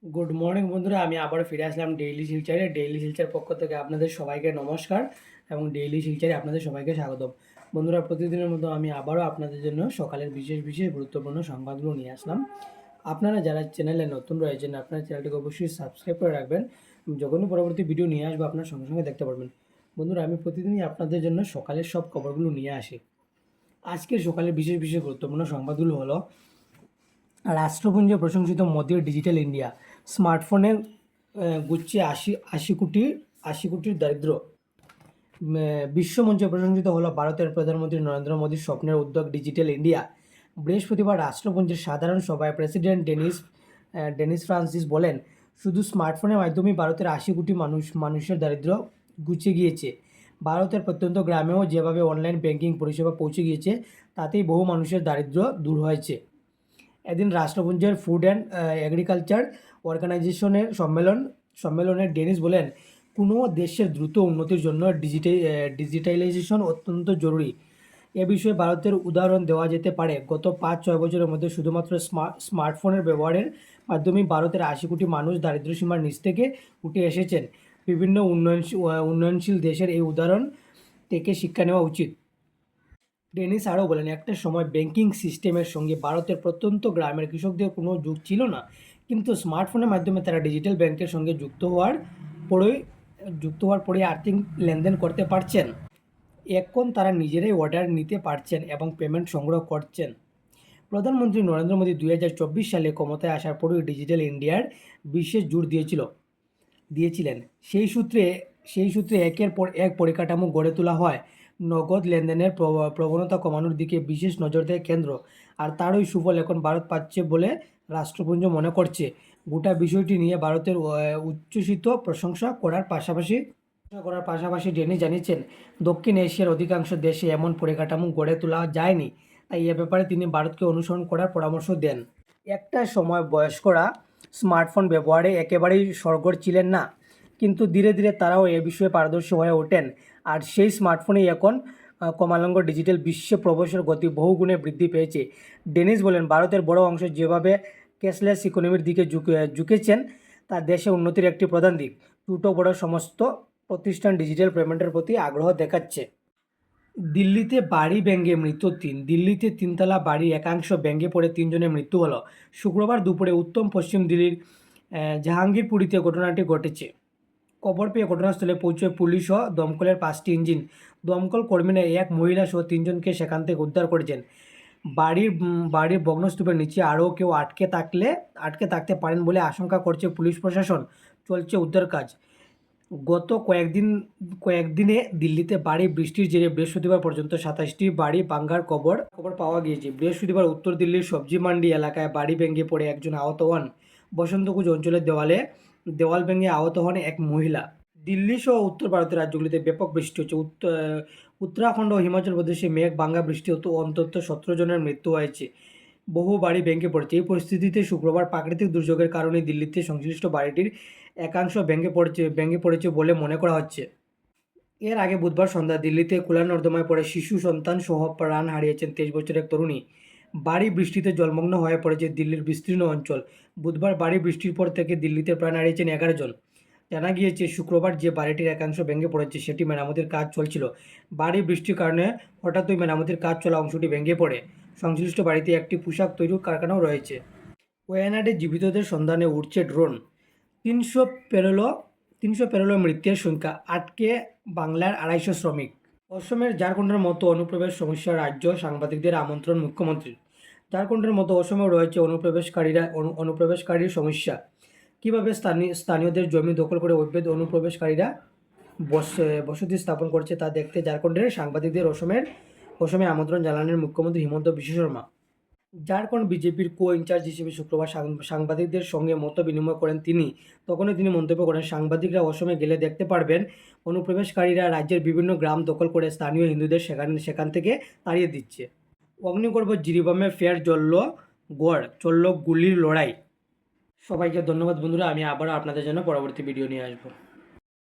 Good morning বন্ধুরা, আমি আবারও ফিরে আসলাম ডেইলি শিলচরে। ডেইলি শিলচর পক্ষ থেকে আপনাদের সবাইকে নমস্কার এবং ডেইলি শিলচরে আপনাদের সবাইকে স্বাগতম। বন্ধুরা, প্রতিদিনের মতো আমি আবারও আপনাদের জন্য সকালের বিশেষ বিশেষ গুরুত্বপূর্ণ সংবাদগুলো নিয়ে আসলাম। আপনারা যারা চ্যানেলে নতুন রয়েছেন, আপনার চ্যানেলটিকে অবশ্যই সাবস্ক্রাইব করে রাখবেন। যখনই পরবর্তী ভিডিও নিয়ে আসবো আপনার সঙ্গে সঙ্গে দেখতে পারবেন। বন্ধুরা, আমি প্রতিদিনই আপনাদের জন্য সকালের সব খবরগুলো নিয়ে আসি। আজকের সকালের বিশেষ বিশেষ গুরুত্বপূর্ণ সংবাদগুলো হলো: রাষ্ট্রপুঞ্জে প্রশংসিত মোদির ডিজিটাল ইন্ডিয়া, স্মার্টফোনে গুচ্ছে আশি কোটির দারিদ্র। বিশ্বমঞ্চে প্রশংসিত হলো ভারতের প্রধানমন্ত্রী নরেন্দ্র মোদীর স্বপ্নের উদ্যোগ ডিজিটাল ইন্ডিয়া। বৃহস্পতিবার রাষ্ট্রপুঞ্জের সাধারণ সভায় প্রেসিডেন্ট ডেনিস ফ্রান্সিস বলেন, শুধু স্মার্টফোনের মাধ্যমেই ভারতের 80 কোটি মানুষের দারিদ্র গুছিয়ে গিয়েছে। ভারতের প্রত্যন্ত গ্রামেও যেভাবে অনলাইন ব্যাংকিং পরিষেবা পৌঁছে গিয়েছে, তাতেই বহু মানুষের দারিদ্র দূর হয়েছে। এদিন রাষ্ট্রপুঞ্জের ফুড অ্যান্ড এগ্রিকালচার অর্গানাইজেশনের সম্মেলনে ডেনিস বলেন, কোনো দেশের দ্রুত উন্নতির জন্য ডিজিটালাইজেশন অত্যন্ত জরুরি। এ বিষয়ে ভারতের উদাহরণ দেওয়া যেতে পারে। গত 5-6 বছরের মধ্যে শুধুমাত্র স্মার্টফোনের ব্যবহারের মাধ্যমেই ভারতের 80 কোটি মানুষ দারিদ্র্যসীমার নিচ থেকে উঠে এসেছেন। বিভিন্ন উন্নয়নশীল দেশের এই উদাহরণ থেকে শিক্ষা নেওয়া উচিত। ডেনিস আরও বলেন, একটা সময় ব্যাংকিং সিস্টেমের সঙ্গে ভারতের প্রত্যন্ত গ্রামের কৃষকদের কোনো যোগ ছিল না, কিন্তু স্মার্টফোনের মাধ্যমে তারা ডিজিটাল ব্যাংকের সঙ্গে যুক্ত হওয়ার পরে আর্থিক লেনদেন করতে পারছেন। এখন তারা নিজেরাই অর্ডার নিতে পারছেন এবং পেমেন্ট সংগ্রহ করছেন। প্রধানমন্ত্রী নরেন্দ্র মোদী 2024 সালে ক্ষমতায় আসার পরই ডিজিটাল ইন্ডিয়ার বিশেষ জোর দিয়েছিলেন। সেই সূত্রে একের পর এক পরিকাঠামো গড়ে তোলা হয়। নগদ লেনদেনের প্রবণতা কমানোর দিকে বিশেষ নজর দেয় কেন্দ্র, আর তারই সুফল এখন ভারত পাচ্ছে বলে রাষ্ট্রপুঞ্জ মনে করছে। গোটা বিষয়টি নিয়ে ভারতের উচ্ছ্বসিত প্রশংসা করার পাশাপাশি ডেনিস জানিয়েছেন, দক্ষিণ এশিয়ার অধিকাংশ দেশে এমন পরিকাঠামো গড়ে তোলা যায়নি, তাই এ ব্যাপারে তিনি ভারতকে অনুসরণ করার পরামর্শ দেন। একটা সময় বয়স্করা স্মার্টফোন ব্যবহারে একেবারেই সরগর ছিলেন না, কিন্তু ধীরে ধীরে তারাও এ বিষয়ে পারদর্শী হয়ে ওঠেন, আর সেই স্মার্টফোনেই এখন ক্রমান্বয়ে ডিজিটাল বিশ্বে প্রবেশের গতি বহুগুণে বৃদ্ধি পেয়েছে। ডেনিস বলেন, ভারতের বড় অংশ যেভাবে ক্যাশলেস ইকোনমির দিকে ঝুঁকেছেন, তা দেশে উন্নতির একটি প্রধান দিক। ছোটো বড় সমস্ত প্রতিষ্ঠান ডিজিটাল পেমেন্টের প্রতি আগ্রহ দেখাচ্ছে। দিল্লিতে বাড়ি ভেঙে মৃত্যু 3। দিল্লিতে তিনতলা বাড়ির একাংশ ভেঙে পড়ে 3 জনের মৃত্যু হলো। শুক্রবার দুপুরে উত্তম পশ্চিম দিল্লির জাহাঙ্গীরপুরীতে ঘটনাটি ঘটেছে। খবর পেয়ে ঘটনাস্থলে পৌঁছয় পুলিশ ও দমকলের 5টি ইঞ্জিন। দমকল কর্মীরা এক মহিলা সহ 3 জনকে সেখান থেকে উদ্ধার করেছেন। বাড়ির ভগ্নস্তূপের নিচে আরও কেউ আটকে থাকতে পারেন বলে আশঙ্কা করছে পুলিশ প্রশাসন। চলছে উদ্ধার কাজ। গত কয়েকদিনে দিল্লিতে ভারী বৃষ্টির জেরে বৃহস্পতিবার পর্যন্ত 27টি বাড়ি ভাঙার খবর পাওয়া গিয়েছে। বৃহস্পতিবার উত্তর দিল্লির সবজি মান্ডি এলাকায় বাড়ি ভেঙে পড়ে একজন আহত হন। বসন্তকুজ অঞ্চলের দেওয়াল ভেঙে আহত হন এক মহিলা। দিল্লি সহ উত্তর ভারতের রাজ্যগুলিতে ব্যাপক বৃষ্টি হচ্ছে। উত্তরাখণ্ড ও হিমাচল প্রদেশে মেঘ ভাঙা বৃষ্টি অন্তত 17 জনের মৃত্যু হয়েছে। বহু বাড়ি ভেঙে পড়েছে। এই পরিস্থিতিতে শুক্রবার প্রাকৃতিক দুর্যোগের কারণে দিল্লিতে সংশ্লিষ্ট বাড়িটির একাংশ ভেঙে পড়েছে বলে মনে করা হচ্ছে। এর আগে বুধবার সন্ধ্যায় দিল্লিতে খোলা নর্দমায় পড়ে শিশু সন্তান সহ প্রাণ হারিয়েছেন 23 বছরের এক তরুণী। ভারী বৃষ্টিতে জলমগ্ন হয়ে পড়েছে দিল্লির বিস্তীর্ণ অঞ্চল। বুধবার ভারী বৃষ্টির পর থেকে দিল্লিতে প্রাণ হারিয়েছেন 11 জন। জানা গিয়েছে, শুক্রবার যে বাড়িটির একাংশ ভেঙে পড়েছে সেটি মেরামতির কাজ চলছিল। ভারী বৃষ্টির কারণে হঠাৎই মেরামতির কাজ চলা অংশটি ভেঙে পড়ে। সংশ্লিষ্ট বাড়িতে একটি পোশাক তৈরির কারখানাও রয়েছে। ওয়ায়ানাডে জীবিতদের সন্ধানে উঠছে ড্রোন। 300 পেরোলো মৃতের সংখ্যা, আটকে বাংলার 250 শ্রমিক। অসমের ঝাড়খণ্ডের মতো অনুপ্রবেশ সমস্যা রাজ্য সাংবাদিকদের আমন্ত্রণ মুখ্যমন্ত্রীর। ঝাড়খণ্ডের মতো অসমেও রয়েছে অনুপ্রবেশকারীর সমস্যা। কীভাবে স্থানীয়দের জমি দখল করে অবৈধ অনুপ্রবেশকারীরা বসতি স্থাপন করছে তা দেখতে ঝাড়খণ্ডের সাংবাদিকদের অসমে আমন্ত্রণ জানালেন মুখ্যমন্ত্রী হিমন্ত বিশ্ব শর্মা। ঝাড়খণ্ড বিজেপির ইনচার্জ হিসেবে শুক্রবার সাংবাদিকদের সঙ্গে মত বিনিময় করেন তিনি। তখনই তিনি মন্তব্য করেন, সাংবাদিকরা অসমে গেলে দেখতে পারবেন অনুপ্রবেশকারীরা রাজ্যের বিভিন্ন গ্রাম দখল করে স্থানীয় হিন্দুদের সেখান থেকে তাড়িয়ে দিচ্ছে। অগ্নিগর্ভ জিরিবামে ফের চলল গুলির লড়াই। সবাইকে ধন্যবাদ বন্ধুরা, আমি আবারও আপনাদের জন্য পরবর্তী ভিডিও নিয়ে আসবো।